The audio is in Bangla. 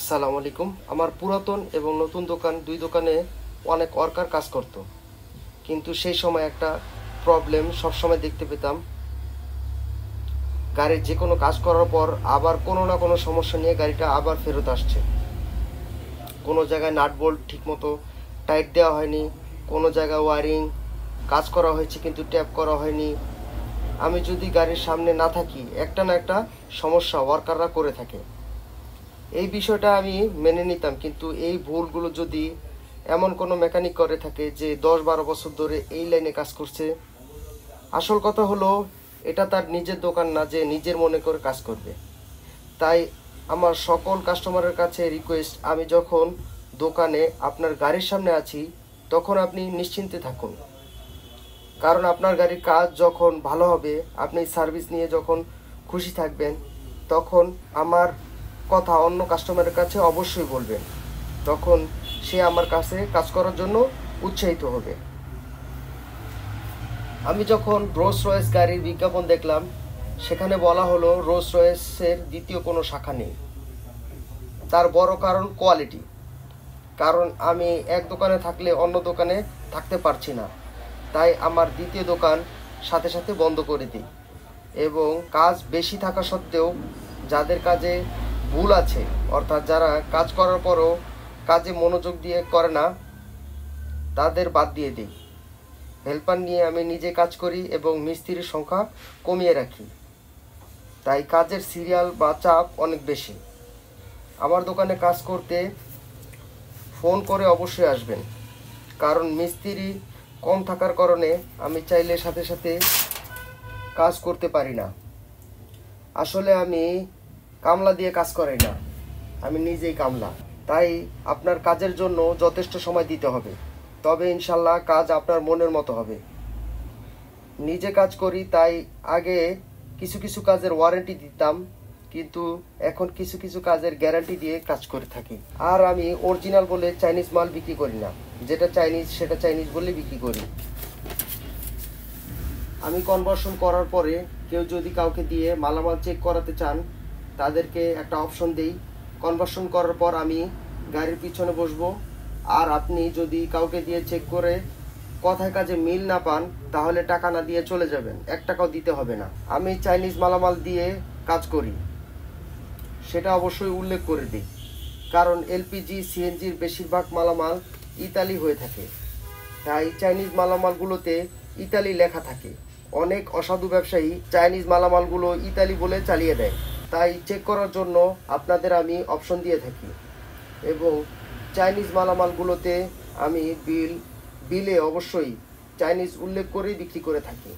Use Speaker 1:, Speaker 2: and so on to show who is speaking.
Speaker 1: আসসালামু আলাইকুম। আমার পুরাতন এবং নতুন দোকান দুই দোকানে অনেক ওয়ার্কার কাজ করত, কিন্তু সেই সময় একটা প্রবলেম সবসময় দেখতে পেতাম। গাড়ির যে কোনো কাজ করার পর আবার কোনো না কোনো সমস্যা নিয়ে গাড়িটা আবার ফেরত আসছে। কোনো জায়গায় নাট বোল্ট ঠিকমতো টাইট দেওয়া হয়নি, কোনো জায়গায় ওয়ারিং কাজ করা হয়েছে কিন্তু ট্যাপ করা হয়নি। আমি যদি গাড়ির সামনে না থাকি একটা না একটা সমস্যা ওয়ার্কাররা করে থাকে। এই বিষয়টা আমি মেনে নিতাম, কিন্তু এই ভুলগুলো যদি এমন কোনো মেকানিক করে থাকে যে 10-12 বছর ধরে এই লাইনে কাজ করছে, আসল কথা হলো এটা তার নিজের দোকান না যে নিজের মনে করে কাজ করবে। তাই আমার সকল কাস্টমারের কাছে রিকোয়েস্ট, আমি যখন দোকানে আপনার গাড়ির সামনে আছি তখন আপনি নিশ্চিন্তে থাকুন, কারণ আপনার গাড়ির কাজ যখন ভালো হবে, আপনি সার্ভিস নিয়ে যখন খুশি থাকবেন, তখন আমার কথা অন্য কাস্টমারের কাছে অবশ্যই বলবেন। তখন সে আমার কাছে কাজ করার জন্য উৎসাহিত হবে। আমি যখন রোলস রয়েস গাড়ির বিজ্ঞাপন দেখলাম, সেখানে বলা হলো রোলস রয়েসের দ্বিতীয় কোনো শাখা নেই। তার বড় কারণ কোয়ালিটি। কারণ আমি এক দোকানে থাকলে অন্য দোকানে থাকতে পারছি না, তাই আমার দ্বিতীয় দোকান সাথে সাথে বন্ধ করে দিই। এবং কাজ বেশি থাকা সত্ত্বেও যাদের কাজে ভুল আছে, অর্থাৎ যারা কাজ করার পরও কাজে মনোযোগ দিয়ে করে না, তাদের বাদ দিয়ে দিই। হেল্পার নিয়ে আমি নিজে কাজ করি এবং মিস্ত্রির সংখ্যা কমিয়ে রাখি। তাই কাজের সিরিয়াল বা চাপ অনেক বেশি। আমার দোকানে কাজ করতে ফোন করে অবশ্যই আসবেন, কারণ মিস্ত্রি কম থাকার কারণে আমি চাইলে সাথে সাথে কাজ করতে পারি না। আসলে আমি কামলা দিয়ে কাজ করাই না, আমি নিজেই কামলা। তাই আপনার কাজের জন্য যথেষ্ট সময় দিতে হবে, তবে ইনশাল্লাহ কাজ আপনার মনের মতো হবে। নিজে কাজ করি, তাই আগে কিছু কিছু কাজের ওয়ারেন্টি দিতাম, কিন্তু এখন কিছু কিছু কাজের গ্যারান্টি দিয়ে কাজ করে থাকি। আর আমি অরিজিনাল বলে চাইনিজ মাল বিক্রি করি না, যেটা চাইনিজ সেটা চাইনিজ বলে বিক্রি করি। আমি কনভার্সন করার পরে কেউ যদি কাউকে দিয়ে মালামাল চেক করাতে চান, তাদেরকে একটা অপশন দেই। কনভার্সন করার পর আমি গাড়ির পিছনে বসবো, আর আপনি যদি কাউকে দিয়ে চেক করে কথায় কাজে মিল না পান, তাহলে টাকা না দিয়ে চলে যাবেন, 1 টাকাও দিতে হবে না। আমি চাইনিজ মালামাল দিয়ে কাজ করি, সেটা অবশ্যই উল্লেখ করে দিই, কারণ এলপিজি সিএনজির বেশিরভাগ মালামাল ইতালি হয়ে থাকে। তাই চাইনিজ মালামালগুলোতে ইতালি লেখা থাকে। অনেক অসাধু ব্যবসায়ী চাইনিজ মালামালগুলো ইতালি বলে চালিয়ে দেয়। তাই চেক করার জন্য আপনাদের আমি অপশন দিয়ে থাকি, এবং চাইনিজ মালামালগুলোতে আমি বিলে অবশ্যই চাইনিজ উল্লেখ করেই বিক্রি করে থাকি।